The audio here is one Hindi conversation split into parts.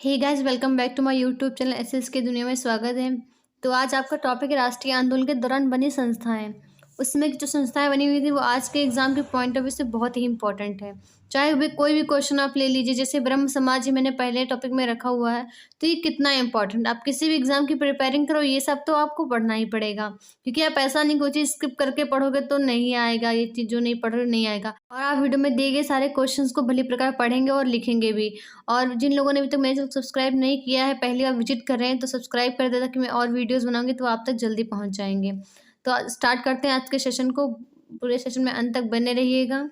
Hey guys, welcome back to my YouTube channel SS की दुनिया में स्वागत है। तो आज आपका टॉपिक है राष्ट्रीय आंदोलन के दौरान बनी संस्थाएं। उसमें जो संस्थाएं बनी हुई थी वो आज के एग्जाम के पॉइंट ऑफ व्यू से बहुत ही इंपॉर्टेंट है। चाहे वे कोई भी क्वेश्चन आप ले लीजिए, जैसे ब्रह्म समाज ही मैंने पहले टॉपिक में रखा हुआ है। तो ये कितना इंपॉर्टेंट, आप किसी भी एग्जाम की प्रिपेयरिंग करो ये सब तो आपको पढ़ना ही पड़ेगा, क्योंकि आप ऐसा नहीं कोई चीज़ स्किप करके पढ़ोगे तो नहीं आएगा, ये चीज़ जो नहीं पढ़ रहे नहीं आएगा। और आप वीडियो में दिए गए सारे क्वेश्चंस को भली प्रकार पढ़ेंगे और लिखेंगे भी। और जिन लोगों ने अभी तक मेरे चैनल को सब्सक्राइब नहीं किया है, पहली बार विजिट कर रहे हैं, तो सब्सक्राइब कर दे ताकि मैं और वीडियोस बनाऊंगी तो आप तक जल्दी पहुंच जाएंगे। तो स्टार्ट करते हैं आज के सेशन को। पूरे सेशन में अंत तक बने रहिएगा।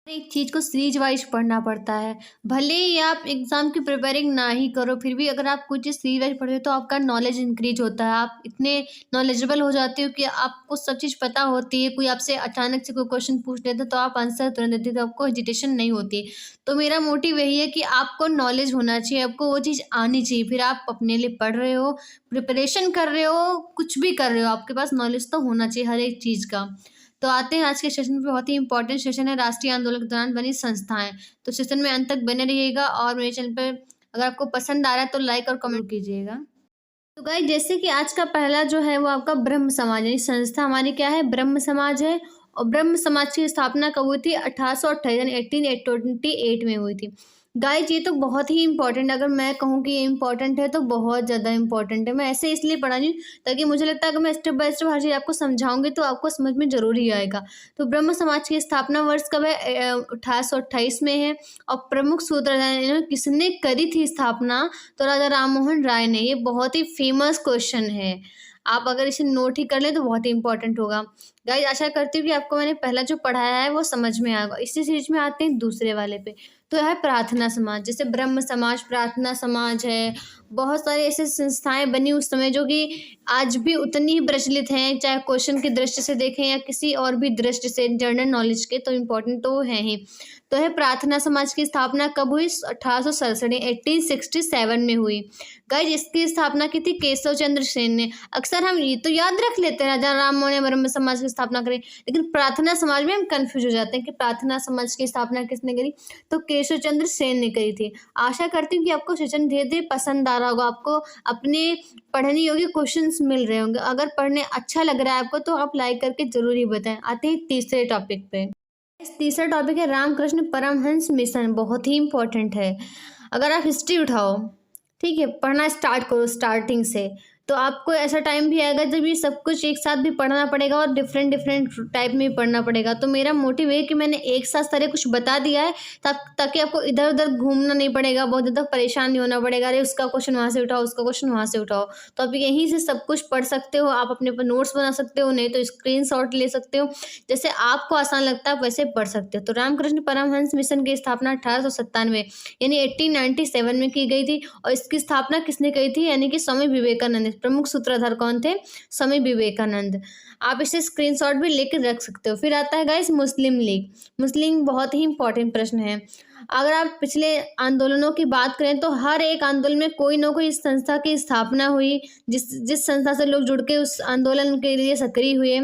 एक चीज़ को सीरीज वाइज पढ़ना पड़ता है। भले ही आप एग्जाम की प्रिपेयरिंग ना ही करो, फिर भी अगर आप कुछ चीज़ सीरीज वाइज पढ़ते हो तो आपका नॉलेज इंक्रीज होता है। आप इतने नॉलेजेबल हो जाते हो कि आपको सब चीज़ पता होती है। कोई आपसे अचानक से कोई क्वेश्चन पूछ लेता है तो आप आंसर तुरंत देते हो, तो आपको हेजिटेशन नहीं होती। तो मेरा मोटिव यही है कि आपको नॉलेज होना चाहिए, आपको वो चीज़ आनी चाहिए। फिर आप अपने लिए पढ़ रहे हो, प्रिपरेशन कर रहे हो, कुछ भी कर रहे हो, आपके पास नॉलेज तो होना चाहिए हर एक चीज़ का। तो आते हैं आज के सेशन पे। बहुत ही इंपॉर्टेंट सेशन है, राष्ट्रीय आंदोलन के दौरान बनी संस्थाएं। तो सेशन में अंत तक बने रहिएगा और मेरे चैनल पर अगर आपको पसंद आ रहा है तो लाइक और कमेंट कीजिएगा। तो गाइस, जैसे कि आज का पहला जो है वो आपका ब्रह्म समाज है। संस्था हमारी क्या है? ब्रह्म समाज है। और ब्रह्म समाज की स्थापना कब हुई थी? 1828 यानी 1828 में हुई थी। गाइस, ये तो बहुत ही इंपॉर्टेंट, अगर मैं कहूँ कि ये इंपॉर्टेंट है तो बहुत ज़्यादा इंपॉर्टेंट है। मैं ऐसे इसलिए पढ़ा रही हूँ ताकि मुझे लगता है अगर मैं स्टेप बाय स्टेप हर चीज़ आपको समझाऊंगी तो आपको समझ में जरूर ही आएगा। तो ब्रह्म समाज की स्थापना वर्ष कब है? 1828 में है। और प्रमुख सूत्रधार किसने करी थी स्थापना? तो राजा राम मोहन राय ने। ये बहुत ही फेमस क्वेश्चन है, आप अगर इसे नोट ही कर लें तो बहुत ही इंपॉर्टेंट होगा। गाइस, आशा करती हूँ कि आपको मैंने पहला जो पढ़ाया है वो समझ में आएगा। इसी सीरीज में आते हैं दूसरे वाले पे। तो है प्रार्थना समाज। जैसे ब्रह्म समाज, प्रार्थना समाज है, बहुत सारे ऐसे संस्थाएं बनी उस समय जो कि आज भी उतनी ही प्रचलित हैं, चाहे क्वेश्चन की दृष्टि से देखें या किसी और भी दृष्टि से, जनरल नॉलेज के, तो इम्पोर्टेंट तो वो है ही। तो है प्रार्थना समाज की स्थापना कब हुई? 1867 1867 में हुई। गाइस, इसकी स्थापना की थी केशव चंद्र सेन ने। अक्सर हम ये तो याद रख लेते हैं राजा राम मोहन ने ब्रह्म समाज की स्थापना करी, लेकिन प्रार्थना समाज में हम कंफ्यूज हो जाते हैं कि प्रार्थना समाज की स्थापना किसने करी। तो केशव चंद्र सेन ने करी थी। आशा करती हूँ कि आपको सेशन धीरे धीरे पसंद आ रहा होगा, आपको अपने पढ़ने योग्य क्वेश्चंस मिल रहे होंगे। अगर पढ़ने अच्छा लग रहा है आपको तो आप लाइक करके जरूर ही बताएं। आते हैं तीसरे टॉपिक पे। तीसरा टॉपिक है रामकृष्ण परमहंस मिशन। बहुत ही इंपॉर्टेंट है। अगर आप हिस्ट्री उठाओ, ठीक है, पढ़ना स्टार्ट करो स्टार्टिंग से, तो आपको ऐसा टाइम भी आएगा जब ये सब कुछ एक साथ भी पढ़ना पड़ेगा और डिफरेंट डिफरेंट टाइप में भी पढ़ना पड़ेगा। तो मेरा मोटिव है कि मैंने एक साथ सारे कुछ बता दिया है ताकि आपको इधर उधर घूमना नहीं पड़ेगा, बहुत ज़्यादा परेशान नहीं होना पड़ेगा। अरे उसका क्वेश्चन वहाँ से उठाओ, उसका क्वेश्चन वहाँ से उठाओ। तो आप यहीं से सब कुछ पढ़ सकते हो। आप अपने पर नोट्स बना सकते हो, नहीं तो स्क्रीनशॉट ले सकते हो। जैसे आपको आसान लगता है वैसे पढ़ सकते हो। तो रामकृष्ण परमहंस मिशन की स्थापना 1897 यानी 1897 में की गई थी। और इसकी स्थापना किसने की थी? यानी कि स्वामी विवेकानंद। प्रमुख सूत्रधार कौन थे? स्वामी विवेकानंद। आप इसे स्क्रीनशॉट भी लेकर रख सकते हो। फिर आता है गाइस मुस्लिम लीग। मुस्लिम बहुत ही इंपॉर्टेंट प्रश्न है। अगर आप पिछले आंदोलनों की बात करें तो हर एक आंदोलन में कोई ना कोई इस संस्था की स्थापना हुई, जिस संस्था से लोग जुड़ के उस आंदोलन के लिए सक्रिय हुए।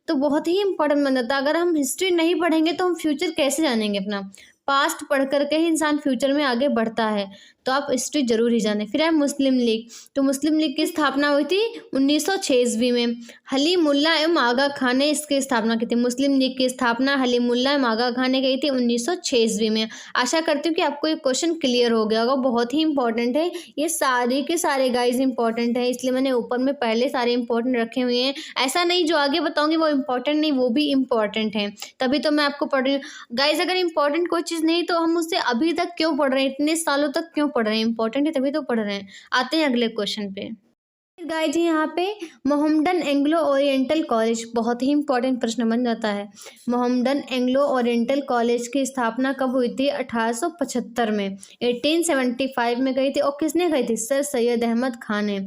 तो बहुत ही इंपॉर्टेंट बन जाता है। अगर हम हिस्ट्री नहीं पढ़ेंगे तो हम फ्यूचर कैसे जानेंगे? अपना पास्ट पढ़ करके ही इंसान फ्यूचर में आगे बढ़ता है। तो आप हिस्ट्री जरूर ही जाने। फिर है मुस्लिम लीग। तो मुस्लिम लीग की स्थापना हुई थी 1906 ईस्वी में। हलीमुल्लाह एवं आगा खान ने इसकी स्थापना की थी। मुस्लिम लीग की स्थापना हलीमुल्लाह एवं आगा खान ने की थी 1906 ईस्वी में। आशा करती हूँ कि आपको ये क्वेश्चन क्लियर हो गया होगा। बहुत ही इंपॉर्टेंट है, ये सारे के सारे गाइज इंपॉर्टेंट है, इसलिए मैंने ऊपर में पहले सारे इंपॉर्टेंट रखे हुए हैं। ऐसा नहीं जो आगे बताऊंगी वो इंपॉर्टेंट नहीं, वो भी इंपॉर्टेंट है, तभी तो मैं आपको पढ़ रही हूँ। गाइज, अगर इंपॉर्टेंट कोई चीज़ नहीं तो हम उससे अभी तक क्यों पढ़ रहे हैं, इतने सालों तक क्यों पढ़ रहे हैं? इंपॉर्टेंट है तभी तो पढ़ रहे हैं। आते हैं अगले क्वेश्चन पे। गाइस जी, यहाँ पे मोहम्मडन एंग्लो ओरिएंटल कॉलेज बहुत ही इंपॉर्टेंट प्रश्न बन जाता है। मोहम्मडन एंग्लो ओरिएंटल कॉलेज की स्थापना कब हुई थी? 1875 में। 1875 में गई थी। और किसने गई थी? सर सैयद अहमद खान ने।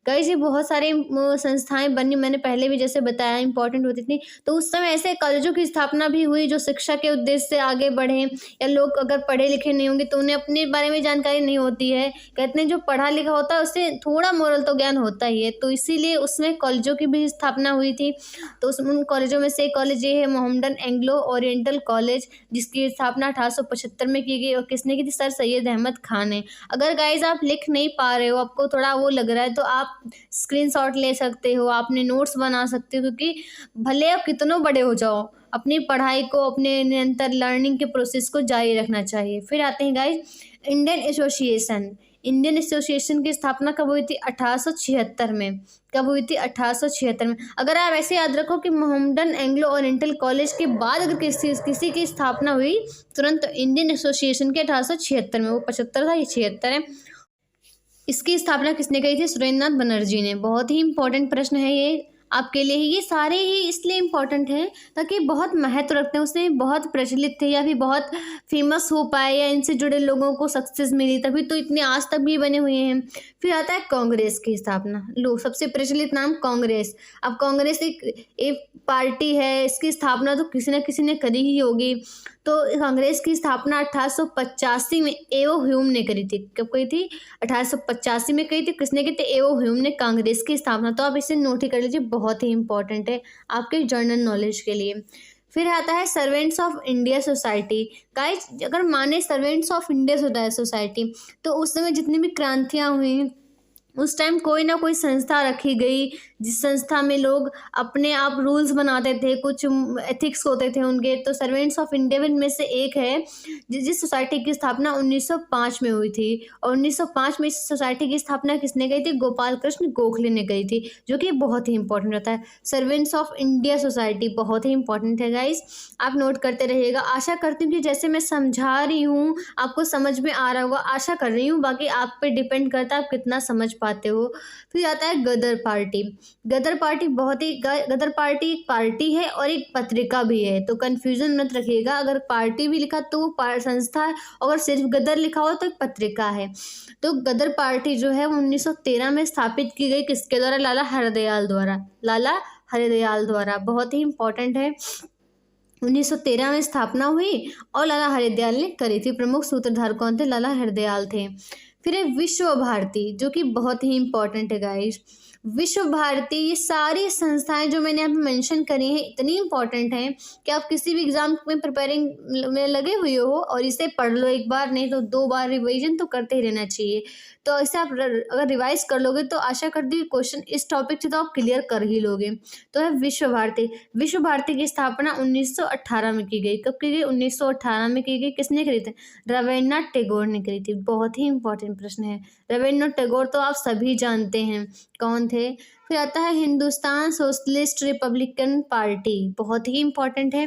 गाइस ये बहुत सारे संस्थाएं बनी, मैंने पहले भी जैसे बताया इंपॉर्टेंट होती थी। तो उस समय ऐसे कॉलेजों की स्थापना भी हुई जो शिक्षा के उद्देश्य से आगे बढ़े, या लोग अगर पढ़े लिखे नहीं होंगे तो उन्हें अपने बारे में जानकारी नहीं होती है। कहते हैं जो पढ़ा लिखा होता है उससे थोड़ा मोरल तो ज्ञान होता ही है, तो इसीलिए उसमें कॉलेजों की भी स्थापना हुई थी। तो उन कॉलेजों में से एक कॉलेज ये है मोहम्मडन एंग्लो ओरिएंटल कॉलेज, जिसकी स्थापना 1875 में की गई, और किसने की थी? सर सैयद अहमद खान ने। अगर गाइज आप लिख नहीं पा रहे हो, आपको थोड़ा वो लग रहा है, तो आप स्क्रीनशॉट ले सकते हो, आपने नोट्स बना सकते हो, क्योंकि भले आप कितनों बड़े हो जाओ, अपनी पढ़ाई को, अपने निरंतर लर्निंग के प्रोसेस को जारी रखना चाहिए। फिर आते हैं guys Indian association. Indian association की स्थापना कब हुई थी? 1876 में। कब हुई थी? 1876 में। अगर आप ऐसे याद रखो कि मोहम्मडन एंग्लो ओरिएंटल कॉलेज के बाद अगर किसी की स्थापना हुई तुरंत, तो इंडियन एसोसिएशन के 1876 में। वो 75 था, ये 76 है। इसकी स्थापना किसने करी थी? सुरेंद्रनाथ बनर्जी ने। बहुत ही इंपॉर्टेंट प्रश्न है ये आपके लिए। ये सारे ही इसलिए इम्पोर्टेंट हैं ताकि बहुत महत्व रखते हैं, उससे बहुत प्रचलित थे या फिर बहुत फेमस हो पाए, या इनसे जुड़े लोगों को सक्सेस मिली, तभी तो इतने आज तक भी बने हुए हैं। फिर आता है कांग्रेस की स्थापना। लो, सबसे प्रचलित नाम कांग्रेस। अब कांग्रेस एक पार्टी है, इसकी स्थापना तो किसी न किसी ने करी ही होगी। तो कांग्रेस की स्थापना 1885 में एवो ह्यूम ने करी थी। कब करी थी? 1885 में करी थी। किसने की थी? एवो ह्यूम ने कांग्रेस की स्थापना। तो आप इसे नोट ही कर लीजिए, बहुत ही इंपॉर्टेंट है आपके जनरल नॉलेज के लिए। फिर आता है servants of India society. Guys अगर माने सर्वेंट्स ऑफ इंडिया सोसाइटी, तो उस समय जितनी भी क्रांतियाँ हुई, उस टाइम कोई ना कोई संस्था रखी गई, जिस संस्था में लोग अपने आप रूल्स बनाते थे, कुछ एथिक्स होते थे उनके। तो सर्वेंट्स ऑफ इंडिया में से एक है, जिस सोसाइटी की स्थापना 1905 में हुई थी। और 1905 में इस सोसाइटी की स्थापना किसने करी थी? गोपाल कृष्ण गोखले ने करी थी, जो कि बहुत ही इंपॉर्टेंट रहता है। सर्वेंट्स ऑफ इंडिया सोसाइटी बहुत ही इंपॉर्टेंट है गाइस, आप नोट करते रहिएगा। आशा करती हूँ कि जैसे मैं समझा रही हूँ आपको समझ में आ रहा होगा, आशा कर रही हूँ। बाकी आप पे डिपेंड करता है आप कितना समझ पाते हो। फिर आता है गदर पार्टी। गदर पार्टी गदर पार्टी एक पार्टी है और एक पत्रिका भी है, तो कंफ्यूजन मत रखिएगा। अगर पार्टी भी लिखा तो वो संस्था है, अगर सिर्फ गदर लिखा हो तो एक पत्रिका है। तो गदर पार्टी जो है वो 1913 में स्थापित की गई, किसके द्वारा? लाला हरदयाल द्वारा। लाला हरदयाल द्वारा, बहुत ही इंपॉर्टेंट है। 1913 में स्थापना हुई और लाला हरदयाल ने करी थी। प्रमुख सूत्रधार कौन थे? लाला हरदयाल थे। फिर है विश्व भारती, जो कि बहुत ही इंपॉर्टेंट है गाइस। विश्व भारती, ये सारी संस्थाएं जो मैंने यहाँ पे मेंशन करी हैं इतनी इंपॉर्टेंट हैं कि आप किसी भी एग्जाम में प्रिपेयरिंग में लगे हुए हो और इसे पढ़ लो, एक बार नहीं तो 2 बार रिवीजन तो करते ही रहना चाहिए। तो ऐसे आप अगर रिवाइज कर लोगे तो आशा करती हूँ क्वेश्चन इस टॉपिक से तो आप क्लियर कर ही लोगे। तो है विश्व भारती। विश्व भारती की स्थापना 1918 में की गई। कब की गई? 1918 में की गई। किसने करी थी? रविन्द्रनाथ टैगोर ने करी थी। बहुत ही इंपॉर्टेंट प्रश्न है। रविन्द्रनाथ टैगोर तो आप सभी जानते हैं कौन थे। फिर आता है हिंदुस्तान सोशलिस्ट रिपब्लिकन पार्टी, बहुत ही इंपॉर्टेंट है।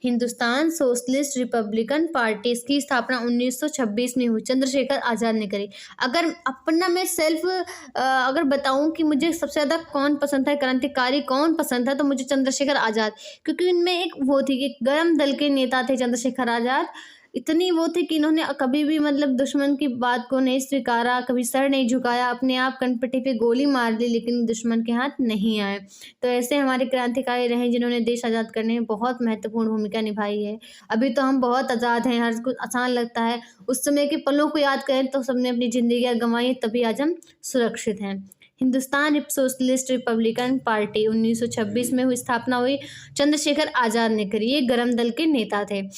हिंदुस्तान सोशलिस्ट रिपब्लिकन पार्टी, इसकी स्थापना 1926 में हुई, चंद्रशेखर आज़ाद ने करी। अगर अपना मैं सेल्फ अगर बताऊं कि मुझे सबसे ज़्यादा कौन पसंद था, क्रांतिकारी कौन पसंद था, तो मुझे चंद्रशेखर आज़ाद, क्योंकि इनमें एक वो थी कि गर्म दल के नेता थे चंद्रशेखर आज़ाद। इतनी वो थे कि इन्होंने कभी भी मतलब दुश्मन की बात को नहीं स्वीकारा, कभी सर नहीं झुकाया, अपने आप कनपट्टी पे गोली मार ली लेकिन दुश्मन के हाथ नहीं आए। तो ऐसे हमारे क्रांतिकारी रहे जिन्होंने देश आज़ाद करने में बहुत महत्वपूर्ण भूमिका निभाई है। अभी तो हम बहुत आज़ाद हैं, हर कुछ आसान लगता है। उस समय के पलों को याद करें तो सबने अपनी ज़िंदगियाँ गंवाई, तभी आज हम सुरक्षित हैं। हिंदुस्तान सोशलिस्ट रिपब्लिकन पार्टी 1926 में हुई, स्थापना हुई, चंद्रशेखर आज़ाद ने करी। ये गरम दल के नेता थे।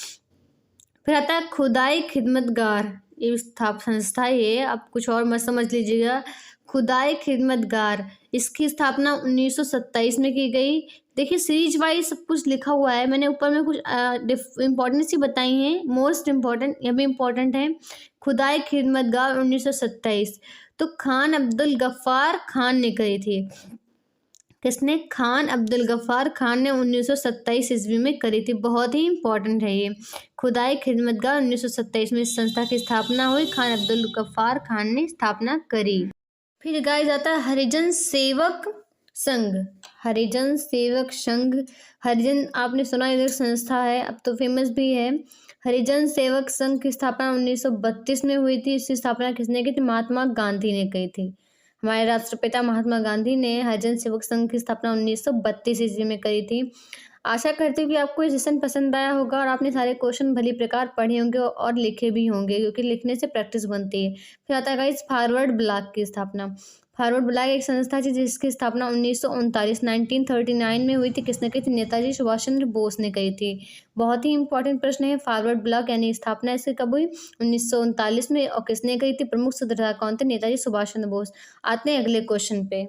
फिर आता है खुदाई खिदमतगार, ये संस्था है, आप कुछ और मत समझ लीजिएगा। खुदाई खिदमतगार, इसकी स्थापना 1927 में की गई। देखिए सीरीज वाइज सब कुछ लिखा हुआ है, मैंने ऊपर में कुछ इम्पोर्टेंट सी बताई हैं, मोस्ट इम्पॉर्टेंट, यह भी इम्पोर्टेंट है। खुदाई खिदमतगार 1927, तो खान अब्दुल गफ्फार खान ने करी थी। किसने? खान अब्दुल गफ्फार खान ने 1927 ईस्वी में करी थी। बहुत ही इंपॉर्टेंट है ये। खुदाई खिदमतगार 1927 में इस संस्था की स्थापना हुई, खान अब्दुल गफ्फार खान ने स्थापना करी। फिर गाइस आता है हरिजन सेवक संघ। हरिजन सेवक संघ, हरिजन आपने सुना एक संस्था है, अब तो फेमस भी है। हरिजन सेवक संघ की स्थापना 1932 में हुई थी। इसकी स्थापना किसने की थी? महात्मा गांधी ने की थी। हमारे राष्ट्रपिता महात्मा गांधी ने हरिजन सेवक संघ की स्थापना 1932 ईस्वी में करी थी। आशा करती हूँ कि आपको ये सेशन पसंद आया होगा और आपने सारे क्वेश्चन भली प्रकार पढ़े होंगे और लिखे भी होंगे, क्योंकि लिखने से प्रैक्टिस बनती है। फिर आता है गाइस फॉरवर्ड ब्लॉक की स्थापना। फॉरवर्ड ब्लॉक एक संस्था थी जिसकी स्थापना 1939 में हुई थी। किसने की थी? नेताजी सुभाष चंद्र बोस ने करी थी। बहुत ही इंपॉर्टेंट प्रश्न है। फॉरवर्ड ब्लॉक यानी स्थापना इसकी कब हुई? 1939 में। और किसने करी थी? प्रमुख सूत्रधार कौन थे? नेताजी सुभाष चंद्र बोस। आते हैं अगले क्वेश्चन पे।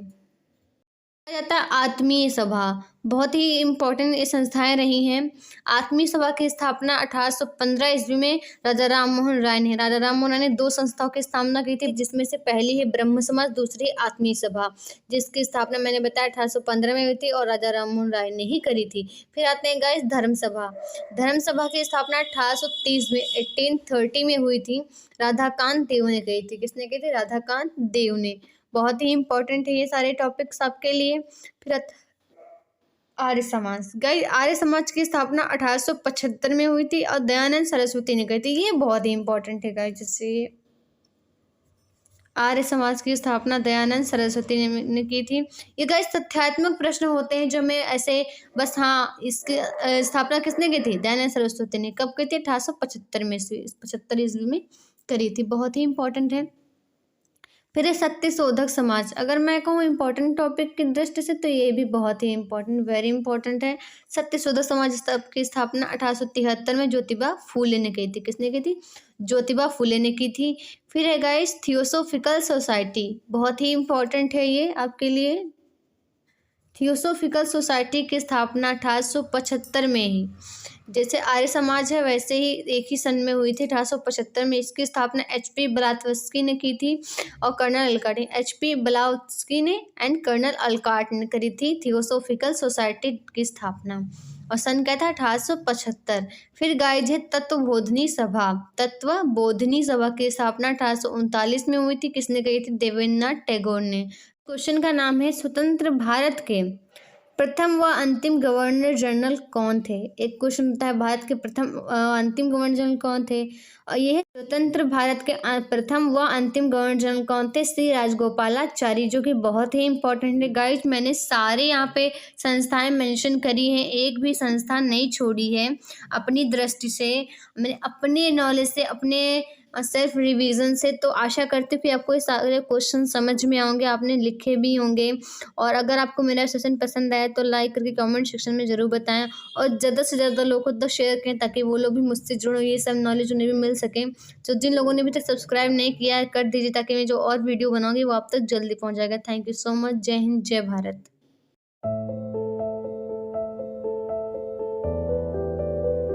कहा जाता है आत्मीय सभा। बहुत ही इम्पोर्टेंट ये संस्थाएं रही हैं। आत्मीय सभा की स्थापना 1815 ईस्वी में राजा राम मोहन राय ने। राजा राम मोहन राय ने दो संस्थाओं की स्थापना की थी, जिसमें से पहली है ब्रह्म समाज, दूसरी आत्मीय सभा, जिसकी स्थापना मैंने बताया 1815 में हुई थी और राजा राम मोहन राय ने ही करी थी। फिर आते हैं गाइस धर्म सभा। धर्म सभा की स्थापना 1830 में 1830 में हुई थी। राधाकांत देव ने कही थी। किसने कही थी? राधाकांत देव ने। बहुत ही इंपॉर्टेंट है ये सारे टॉपिक्स आपके लिए। फिर आर्य समाज। गाइस आर्य समाज की स्थापना 1875 में हुई थी और दयानंद सरस्वती ने कही थी। ये बहुत ही इंपॉर्टेंट है गाइस। जैसे आर्य समाज की स्थापना दयानंद सरस्वती ने की थी। ये गाइस तथ्यात्मक प्रश्न होते हैं जो मैं ऐसे बस हाँ इसकी स्थापना किसने की थी? दयानंद सरस्वती ने। कब की थी? 1875 में 75 ईस्वी में करी थी। बहुत ही इंपॉर्टेंट है। फिर है सत्य शोधक समाज। अगर मैं कहूँ इम्पोर्टेंट टॉपिक की दृष्टि से तो ये भी बहुत ही इम्पोर्टेंट, वेरी इंपॉर्टेंट है। सत्य शोधक समाज की स्थापना 1873 में ज्योतिबा फूले ने की थी। किसने की थी? ज्योतिबा फूले ने की थी। फिर है गाइस थियोसोफिकल सोसाइटी। बहुत ही इम्पोर्टेंट है ये आपके लिए। थियोसोफिकल सोसाइटी की स्थापना 1875 में ही, जैसे आर्य समाज है वैसे ही एक ही सन में हुई थी 1875 में। इसकी स्थापना HP ब्लावत्स्की ने की थी और कर्नल अलकाट ने। HP ब्लावत्स्की ने एंड कर्नल अलकाट ने करी थी थियोसोफिकल सोसाइटी की स्थापना। और सन क्या था? 1875। फिर गाइज है तत्वबोधिनी सभा। तत्वबोधिनी सभा की स्थापना 1839 में हुई थी। किसने कही थी? देवेंद्रनाथ टैगोर ने। क्वेश्चन का नाम है स्वतंत्र भारत के प्रथम व अंतिम गवर्नर जनरल कौन थे? एक क्वेश्चन होता है भारत के प्रथम अंतिम गवर्नर जनरल कौन थे? और ये है स्वतंत्र भारत के प्रथम व अंतिम गवर्नर जनरल कौन थे? श्री राजगोपालाचारी, जो कि बहुत ही इंपॉर्टेंट है गाइस। मैंने सारे यहाँ पे संस्थाएं मेंशन करी हैं, एक भी संस्था नहीं छोड़ी है। अपनी दृष्टि से, मैंने अपने नॉलेज से, अपने सेल्फ रिवीजन से, तो आशा करती हूँ कि आपको ये सारे क्वेश्चन समझ में आएंगे, आपने लिखे भी होंगे। और अगर आपको मेरा सेशन पसंद आया तो लाइक करके कमेंट सेक्शन में ज़रूर बताएं और ज़्यादा से ज़्यादा लोगों को तो शेयर करें, ताकि वो लोग भी मुझसे जुड़ो, ये सब नॉलेज उन्हें भी मिल सके। तो जिन लोगों ने अभी तक सब्सक्राइब नहीं किया है कर दीजिए, ताकि मैं जो और वीडियो बनाऊँगी वो आप तक जल्दी पहुँच जाएगा। Thank you so much. जय हिंद, जय भारत।